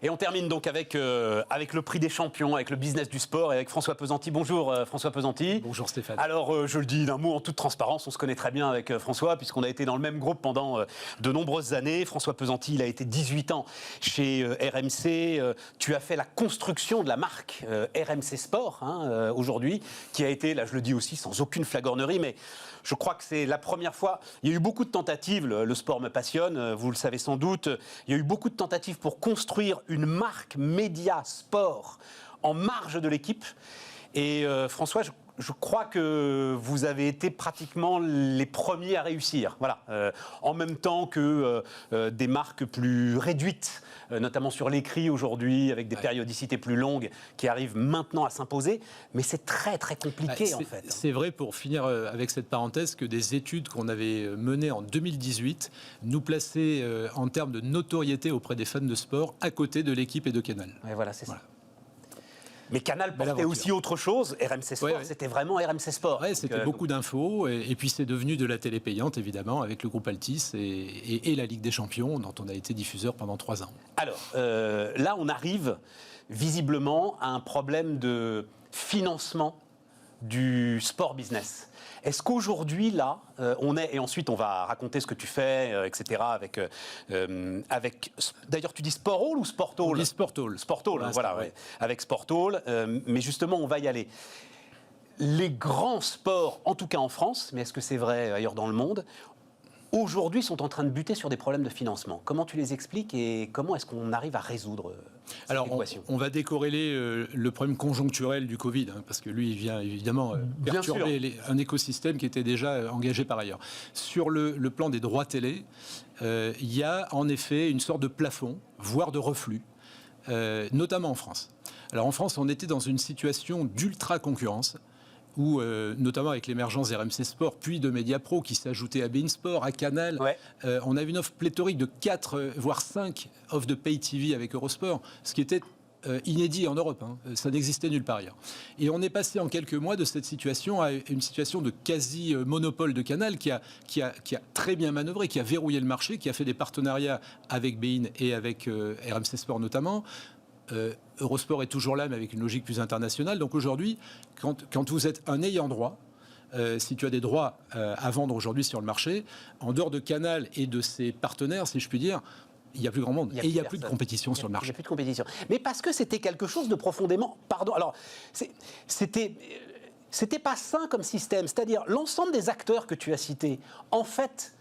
Et on termine donc avec le prix des champions, avec le business du sport et avec François Pesanti. Bonjour François Pesanti. Bonjour Stéphane. Alors je le dis d'un mot en toute transparence, on se connaît très bien avec François puisqu'on a été dans le même groupe pendant de nombreuses années. François Pesanti, il a été 18 ans chez RMC. Tu as fait la construction de la marque RMC Sport aujourd'hui, qui a été, là je le dis aussi sans aucune flagornerie, mais je crois que c'est la première fois. Il y a eu beaucoup de tentatives, le sport me passionne, vous le savez sans doute. Il y a eu beaucoup de tentatives pour construire une marque média sport en marge de l'équipe. Et François, je crois que vous avez été pratiquement les premiers à réussir. Voilà. En même temps que des marques plus réduites, notamment sur l'écrit aujourd'hui, avec des périodicités plus longues qui arrivent maintenant à s'imposer. Mais c'est très très compliqué en fait. C'est vrai, pour finir avec cette parenthèse, que des études qu'on avait menées en 2018 nous plaçaient en termes de notoriété auprès des fans de sport à côté de l'équipe et de Canal. Ouais, voilà, c'est ça. Mais Canal portait aussi autre chose. RMC Sport, c'était vraiment RMC Sport. Ouais, c'était beaucoup d'infos. Et puis c'est devenu de la télé payante, évidemment, avec le groupe Altis et la Ligue des Champions, dont on a été diffuseur pendant 3 ans. Alors, là, on arrive visiblement à un problème de financement du sport business. Est-ce qu'aujourd'hui, là, on est... Et ensuite, on va raconter ce que tu fais, etc. avec d'ailleurs, tu dis Sport Hall ou Sport Hall ? On dit Sport Hall. Sport Hall, voilà, ouais. Avec Sport Hall. Mais justement, on va y aller. Les grands sports, en tout cas en France, mais est-ce que c'est vrai ailleurs dans le monde, aujourd'hui sont en train de buter sur des problèmes de financement. Comment tu les expliques et comment est-ce qu'on arrive à résoudre cette équation ? On va décorréler le problème conjoncturel du Covid, parce que lui, il vient évidemment perturber un écosystème qui était déjà engagé par ailleurs. Sur le plan des droits télé, il y a en effet une sorte de plafond, voire de reflux, notamment en France. Alors en France, on était dans une situation d'ultra-concurrence, où, notamment avec l'émergence RMC Sport, puis de Mediapro, qui s'ajoutait à beIN Sport, à Canal, on avait une offre pléthorique de 4, voire 5 offres de Pay TV avec Eurosport, ce qui était inédit en Europe. Ça n'existait nulle part ailleurs. Et on est passé en quelques mois de cette situation à une situation de quasi-monopole de Canal qui a très bien manœuvré, qui a verrouillé le marché, qui a fait des partenariats avec beIN et avec RMC Sport notamment. Eurosport est toujours là, mais avec une logique plus internationale. Donc aujourd'hui, quand vous êtes un ayant droit, si tu as des droits à vendre aujourd'hui sur le marché, en dehors de Canal et de ses partenaires, si je puis dire, il n'y a plus grand monde. Et il n'y a plus de compétition sur le marché. Il n'y a plus de compétition. Mais parce que c'était quelque chose de profondément... Pardon, alors, c'était pas sain comme système. C'est-à-dire, l'ensemble des acteurs que tu as cités, en fait...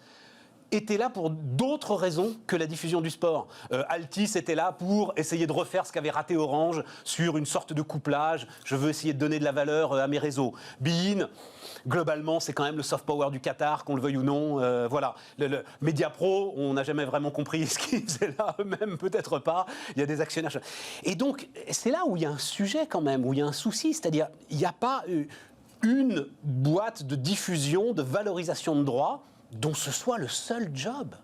était là pour d'autres raisons que la diffusion du sport. Altis était là pour essayer de refaire ce qu'avait raté Orange sur une sorte de couplage. Je veux essayer de donner de la valeur à mes réseaux. beIN, globalement, c'est quand même le soft power du Qatar, qu'on le veuille ou non. Voilà. Le Mediapro, on n'a jamais vraiment compris ce qu'ils faisaient là, eux-mêmes, peut-être pas. Il y a des actionnaires. Et donc, c'est là où il y a un sujet quand même, où il y a un souci. C'est-à-dire, il n'y a pas une boîte de diffusion, de valorisation de droits dont ce soit le seul job.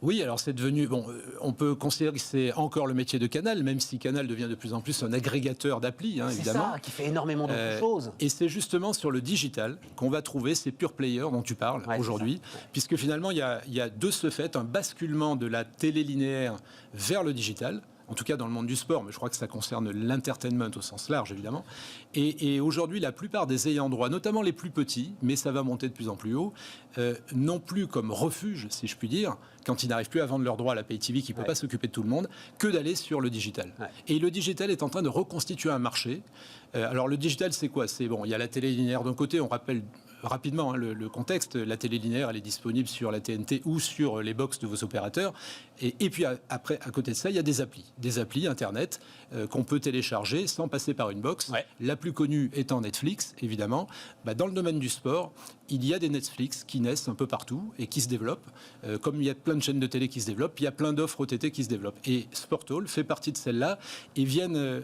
Oui, alors c'est devenu... Bon, on peut considérer que c'est encore le métier de Canal, même si Canal devient de plus en plus un agrégateur d'applis, évidemment. C'est ça, qui fait énormément d'autres choses. Et c'est justement sur le digital qu'on va trouver ces pure players dont tu parles aujourd'hui, puisque finalement, il y a de ce fait un basculement de la télé linéaire vers le digital, en tout cas dans le monde du sport, mais je crois que ça concerne l'entertainment au sens large, évidemment. Et aujourd'hui, la plupart des ayants droit, notamment les plus petits, mais ça va monter de plus en plus haut, non plus comme refuge, si je puis dire, quand ils n'arrivent plus à vendre leurs droits à la Pay TV, qui ne peut pas s'occuper de tout le monde, que d'aller sur le digital. Et le digital est en train de reconstituer un marché. Alors le digital, c'est quoi ? C'est bon, il y a la télé linéaire d'un côté, on rappelle rapidement le contexte, la télé linéaire, elle est disponible sur la TNT ou sur les box de vos opérateurs. Et puis après, à côté de ça, il y a des applis Internet qu'on peut télécharger sans passer par une box. La plus connue étant Netflix, évidemment. Dans le domaine du sport, il y a des Netflix qui naissent un peu partout et qui se développent. Comme il y a plein de chaînes de télé qui se développent, il y a plein d'offres OTT qui se développent. Et Sport Hall fait partie de celles-là et viennent,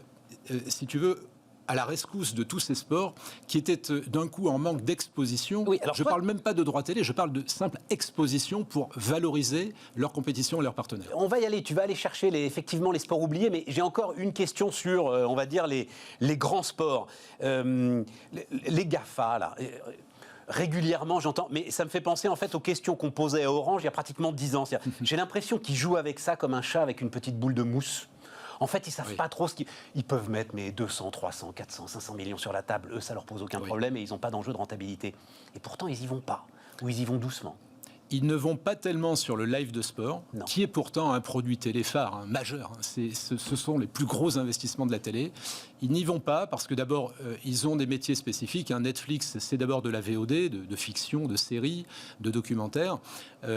si tu veux, à la rescousse de tous ces sports qui étaient d'un coup en manque d'exposition. Je ne parle même pas de droit télé, je parle de simple exposition pour valoriser leur compétition et leurs partenaires. On va y aller, tu vas aller chercher effectivement les sports oubliés, mais j'ai encore une question sur, on va dire, les grands sports. Les GAFA, là... Régulièrement, j'entends, mais ça me fait penser en fait aux questions qu'on posait à Orange il y a pratiquement 10 ans. J'ai l'impression qu'ils jouent avec ça comme un chat avec une petite boule de mousse. En fait, ils savent pas trop ce qu'ils... Ils peuvent mettre 200, 300, 400, 500 millions sur la table. Eux, ça leur pose aucun problème et ils n'ont pas d'enjeu de rentabilité. Et pourtant, ils y vont pas. Ou ils y vont doucement. Ils ne vont pas tellement sur le live de sport, qui est pourtant un produit télé phare, majeur. Ce sont les plus gros investissements de la télé. Ils n'y vont pas parce que d'abord, ils ont des métiers spécifiques. Netflix, c'est d'abord de la VOD, de fiction, de séries, de documentaires.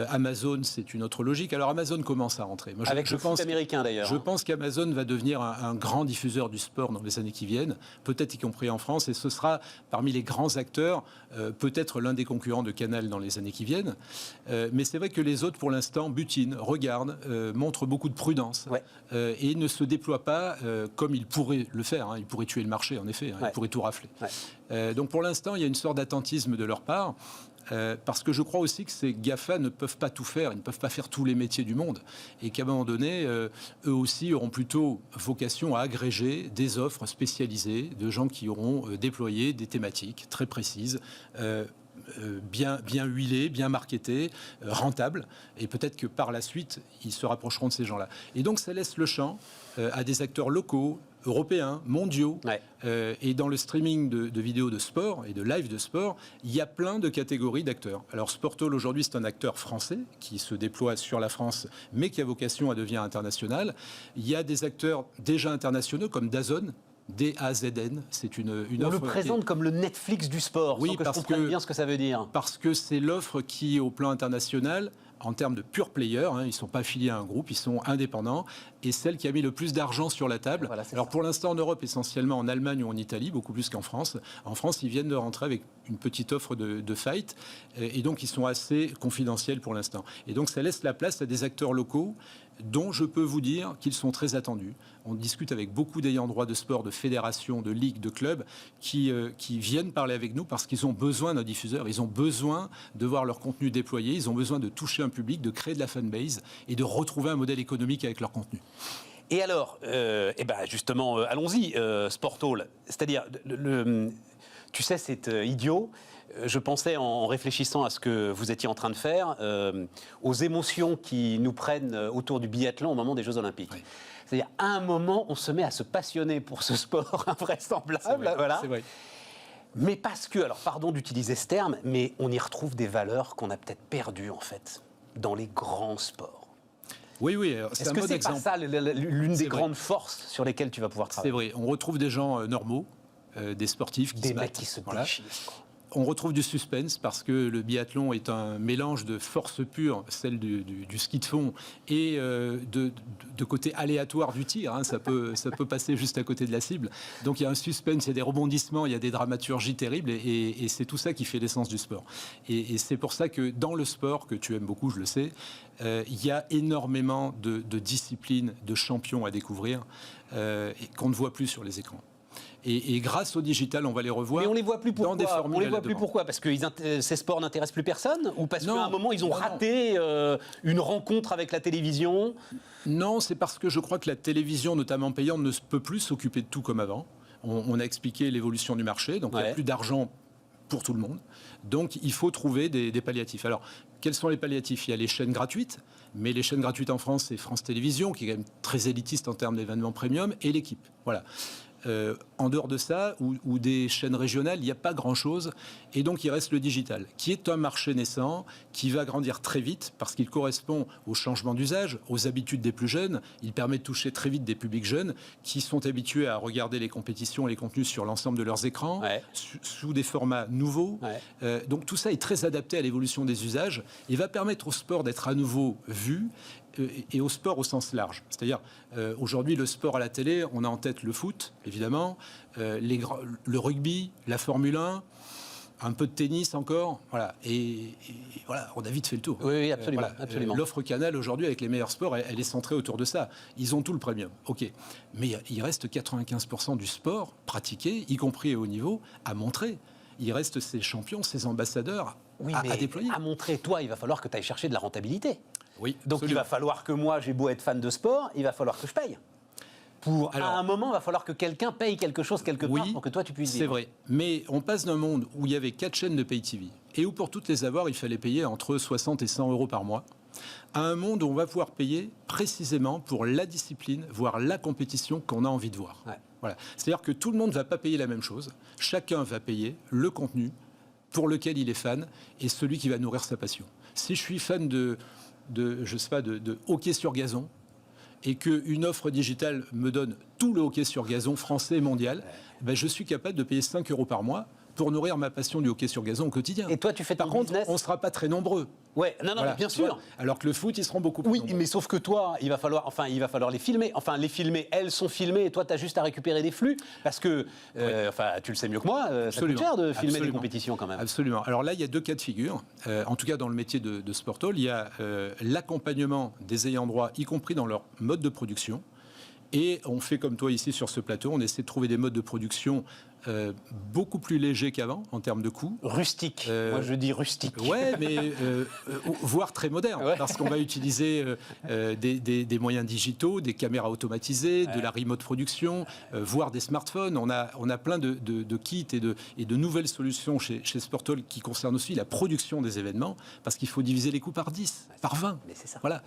Amazon, c'est une autre logique. Alors Amazon commence à rentrer. Moi, avec le foot américain d'ailleurs. Je pense qu'Amazon va devenir un grand diffuseur du sport dans les années qui viennent, peut-être y compris en France, et ce sera parmi les grands acteurs, peut-être l'un des concurrents de Canal dans les années qui viennent. Mais c'est vrai que les autres, pour l'instant, butinent, regardent, montrent beaucoup de prudence et ne se déploient pas comme ils pourraient le faire. Ils pourraient tuer le marché, en effet. Ils pourraient tout rafler. Donc pour l'instant, il y a une sorte d'attentisme de leur part. Parce que je crois aussi que ces GAFA ne peuvent pas tout faire, ils ne peuvent pas faire tous les métiers du monde, et qu'à un moment donné, eux aussi auront plutôt vocation à agréger des offres spécialisées de gens qui auront déployé des thématiques très précises, bien huilées, bien marketées, rentables, et peut-être que par la suite, ils se rapprocheront de ces gens-là. Et donc ça laisse le champ à des acteurs locaux, européens, mondiaux, et dans le streaming de vidéos de sport et de live de sport, il y a plein de catégories d'acteurs. Alors Sportall aujourd'hui c'est un acteur français qui se déploie sur la France mais qui a vocation à devenir international. Il y a des acteurs déjà internationaux comme DAZN, DAZN, c'est une offre... On le présente comme le Netflix du sport, sans que je comprenne bien ce que ça veut dire. Parce que c'est l'offre qui, au plan international, en termes de pure player, ils ne sont pas affiliés à un groupe, ils sont indépendants, et celle qui a mis le plus d'argent sur la table. Voilà, alors pour l'instant en Europe, essentiellement en Allemagne ou en Italie, beaucoup plus qu'en France. En France, ils viennent de rentrer avec une petite offre de fight, et donc ils sont assez confidentiels pour l'instant. Et donc ça laisse la place à des acteurs locaux dont je peux vous dire qu'ils sont très attendus. On discute avec beaucoup d'ayants droit de sport, de fédérations, de ligues, de clubs qui viennent parler avec nous parce qu'ils ont besoin d'un diffuseur, ils ont besoin de voir leur contenu déployé, ils ont besoin de toucher un public, de créer de la fanbase et de retrouver un modèle économique avec leur contenu. Et alors, justement, allons-y, Sportall. C'est-à-dire, tu sais, c'est idiot. Je pensais, en réfléchissant à ce que vous étiez en train de faire, aux émotions qui nous prennent autour du biathlon au moment des Jeux Olympiques. Oui. C'est-à-dire, à un moment, on se met à se passionner pour ce sport invraisemblable. C'est vrai, voilà. C'est vrai. Mais parce que, alors pardon d'utiliser ce terme, mais on y retrouve des valeurs qu'on a peut-être perdues, en fait, dans les grands sports. Oui, c'est un bon exemple. Est-ce que c'est pas ça l'une des grandes forces sur lesquelles tu vas pouvoir travailler? C'est vrai, on retrouve des gens normaux, des sportifs qui des mecs qui se déchirent. On retrouve du suspense parce que le biathlon est un mélange de force pure, celle du ski de fond, et de côté aléatoire du tir. Ça peut passer juste à côté de la cible. Donc il y a un suspense, il y a des rebondissements, il y a des dramaturgies terribles, et c'est tout ça qui fait l'essence du sport. Et c'est pour ça que dans le sport, que tu aimes beaucoup, je le sais, il y a énormément de disciplines, de champions à découvrir, qu'on ne voit plus sur les écrans. Et grâce au digital, on va les revoir. Mais on les voit plus pourquoi? On les voit plus pourquoi? Parce que ces sports n'intéressent plus personne? Ou parce qu'à un moment, ils ont raté une rencontre avec la télévision? Non, c'est parce que je crois que la télévision, notamment payante, ne peut plus s'occuper de tout comme avant. On a expliqué l'évolution du marché, donc il n'y a plus d'argent pour tout le monde. Donc il faut trouver des palliatifs. Alors, quels sont les palliatifs? Il y a les chaînes gratuites, mais les chaînes gratuites en France, c'est France Télévisions, qui est quand même très élitiste en termes d'événements premium, et l'équipe. Voilà. En dehors de ça, ou des chaînes régionales, il n'y a pas grand-chose. Et donc, il reste le digital, qui est un marché naissant, qui va grandir très vite, parce qu'il correspond au changement d'usage, aux habitudes des plus jeunes. Il permet de toucher très vite des publics jeunes, qui sont habitués à regarder les compétitions et les contenus sur l'ensemble de leurs écrans, sous des formats nouveaux. Donc, tout ça est très adapté à l'évolution des usages, et va permettre au sport d'être à nouveau vu, et au sport au sens large. C'est-à-dire, aujourd'hui, le sport à la télé, on a en tête le foot, évidemment, le rugby, la Formule 1, un peu de tennis encore, voilà. Et voilà, on a vite fait le tour. Oui, absolument. Absolument. L'offre Canal, aujourd'hui, avec les meilleurs sports, elle est centrée autour de ça. Ils ont tout le premium, ok. Mais il reste 95% du sport pratiqué, y compris au haut niveau, à montrer. Il reste ces champions, ces ambassadeurs à déployer. À montrer, toi, il va falloir que tu ailles chercher de la rentabilité. Oui, donc absolument. Il va falloir que moi, j'ai beau être fan de sport, il va falloir que je paye. À un moment, il va falloir que quelqu'un paye quelque chose quelque part pour que toi, tu puisses vivre. C'est vrai. Mais on passe d'un monde où il y avait 4 chaînes de pay TV et où pour toutes les avoir, il fallait payer entre 60 et 100 euros par mois. à un monde où on va pouvoir payer précisément pour la discipline, voire la compétition qu'on a envie de voir. Ouais. Voilà. C'est-à-dire que tout le monde ne va pas payer la même chose. Chacun va payer le contenu pour lequel il est fan et celui qui va nourrir sa passion. Si je suis fan de hockey sur gazon et qu'une offre digitale me donne tout le hockey sur gazon français et mondial, ben je suis capable de payer 5 € par mois pour nourrir ma passion du hockey sur gazon au quotidien. Et toi, tu fais ton business. On ne sera pas très nombreux. Ouais, non, Voilà. bien sûr. Alors que le foot, ils seront beaucoup plus Oui, nombreux. mais sauf que toi, il va falloir les filmer. Enfin, les filmer, elles sont filmées et toi, tu as juste à récupérer des flux. Parce que, tu le sais mieux que moi, ça coûte cher de filmer des compétitions quand même. Absolument. Alors là, il y a 2 cas de figure. En tout cas, dans le métier de Sport Hall, il y a l'accompagnement des ayants droit, y compris dans leur mode de production. Et on fait comme toi ici sur ce plateau, on essaie de trouver des modes de production beaucoup plus légers qu'avant en termes de coûts. Rustique. Moi, je dis rustique. Ouais, mais voire très moderne, parce qu'on va utiliser des moyens digitaux, des caméras automatisées, de la remote production, voire des smartphones. On a plein de kits et de nouvelles solutions chez Sport Hall qui concernent aussi la production des événements, parce qu'il faut diviser les coûts par 10, par 20. Mais c'est ça. Voilà.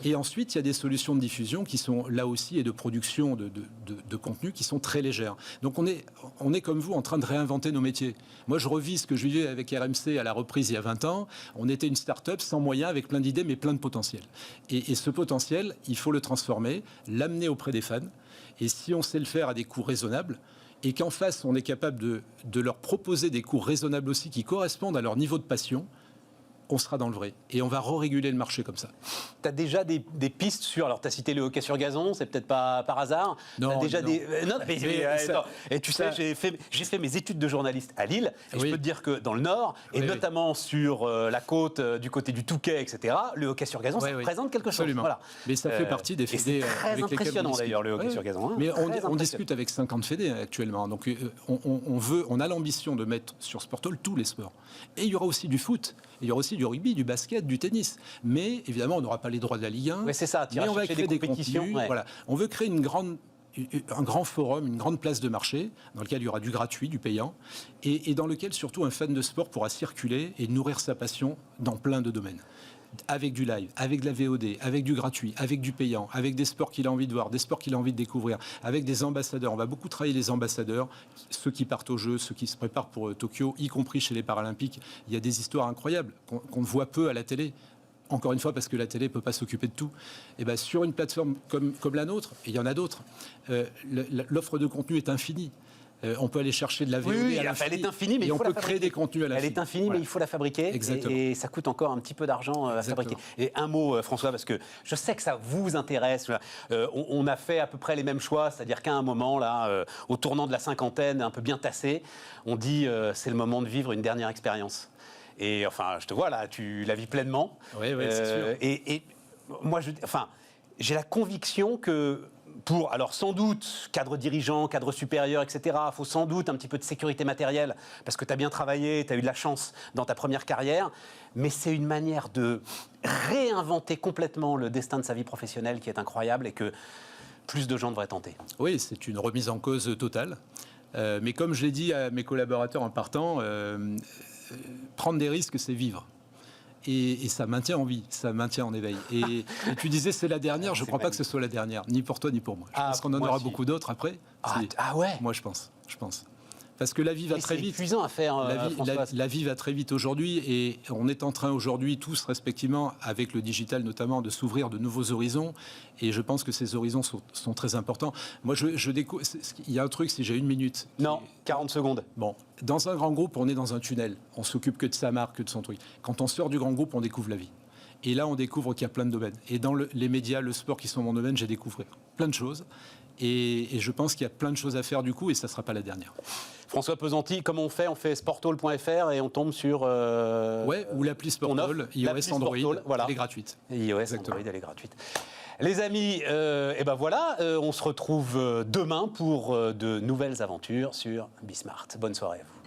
Et ensuite, il y a des solutions de diffusion qui sont là aussi et de production de contenu qui sont très légères. Donc on est comme vous en train de réinventer nos métiers. Moi, je revis ce que je vivais avec RMC à la reprise il y a 20 ans. On était une start-up sans moyens, avec plein d'idées, mais plein de potentiel. Et ce potentiel, il faut le transformer, l'amener auprès des fans. Et si on sait le faire à des coûts raisonnables, et qu'en face, on est capable de leur proposer des coûts raisonnables aussi qui correspondent à leur niveau de passion, on sera dans le vrai. Et on va réguler le marché comme ça. Tu as déjà des pistes sur... Alors, tu as cité le hockey sur gazon, c'est peut-être pas par hasard. Non, déjà non. Attends. Et tu sais, j'ai fait mes études de journaliste à Lille. Et je peux te dire que dans le Nord, et notamment sur la côte, du côté du Touquet, etc., le hockey sur gazon, ça représente quelque chose. Absolument. Voilà. Mais ça fait partie des fédés. C'est très impressionnant d'ailleurs, le hockey sur gazon. Hein. Mais on discute avec 50 fédés actuellement. Donc on a l'ambition de mettre sur Sport Hall tous les sports. Et il y aura aussi du foot, il y aura aussi du rugby, du basket, du tennis. Mais évidemment, on n'aura pas les droits de la Ligue 1. Ouais, c'est ça, mais on va créer des compétitions. Ouais. Voilà. On veut créer un grand forum, une grande place de marché, dans lequel il y aura du gratuit, du payant, et dans lequel surtout un fan de sport pourra circuler et nourrir sa passion dans plein de domaines. Avec du live, avec de la VOD, avec du gratuit, avec du payant, avec des sports qu'il a envie de voir, des sports qu'il a envie de découvrir, avec des ambassadeurs. On va beaucoup travailler les ambassadeurs, ceux qui partent aux Jeux, ceux qui se préparent pour Tokyo, y compris chez les Paralympiques. Il y a des histoires incroyables qu'on voit peu à la télé. Encore une fois, parce que la télé ne peut pas s'occuper de tout. Et bien, sur une plateforme comme la nôtre, et il y en a d'autres, l'offre de contenu est infinie. On peut aller chercher de la VOD à l'infini. Elle est infinie, mais et il on faut peut la créer des contenus à l'infini. Elle est infinie, mais il faut la fabriquer. Et ça coûte encore un petit peu d'argent à fabriquer. Et un mot, François, parce que je sais que ça vous intéresse. On a fait à peu près les mêmes choix, c'est-à-dire qu'à un moment, là, au tournant de la cinquantaine, un peu bien tassé, on dit c'est le moment de vivre une dernière expérience. Et enfin, je te vois là, tu la vis pleinement. Oui, c'est sûr. Et moi, j'ai la conviction que alors sans doute, cadre dirigeant, cadre supérieur, etc., il faut sans doute un petit peu de sécurité matérielle, parce que tu as bien travaillé, tu as eu de la chance dans ta première carrière, mais c'est une manière de réinventer complètement le destin de sa vie professionnelle qui est incroyable et que plus de gens devraient tenter. Oui, c'est une remise en cause totale. Mais comme je l'ai dit à mes collaborateurs en partant, prendre des risques, c'est vivre. Et ça maintient en vie, ça maintient en éveil. Et tu disais c'est la dernière, je ne crois pas que ce soit la dernière, ni pour toi ni pour moi. Je pense qu'on en aura beaucoup d'autres après. Ouais. Moi je pense. Parce que la vie va très vite. C'est épuisant à faire, la vie va très vite aujourd'hui et on est en train aujourd'hui tous respectivement, avec le digital notamment, de s'ouvrir de nouveaux horizons et je pense que ces horizons sont très importants. Moi, je découvre... Il y a un truc, si j'ai une minute... Non, 40 secondes. Bon, dans un grand groupe, on est dans un tunnel. On s'occupe que de sa marque, que de son truc. Quand on sort du grand groupe, on découvre la vie. Et là, on découvre qu'il y a plein de domaines. Et dans les médias, le sport qui sont mon domaine, j'ai découvert plein de choses. Et je pense qu'il y a plein de choses à faire du coup et ça ne sera pas la dernière. François Pesanti, comment on fait? On fait sporthall.fr et on tombe sur... Ouais, ou l'appli Sport Hall, iOS, Android, voilà. Elle est gratuite. iOS, Android, elle est gratuite. Les amis, et ben voilà, on se retrouve demain pour de nouvelles aventures sur Bismart. Bonne soirée à vous.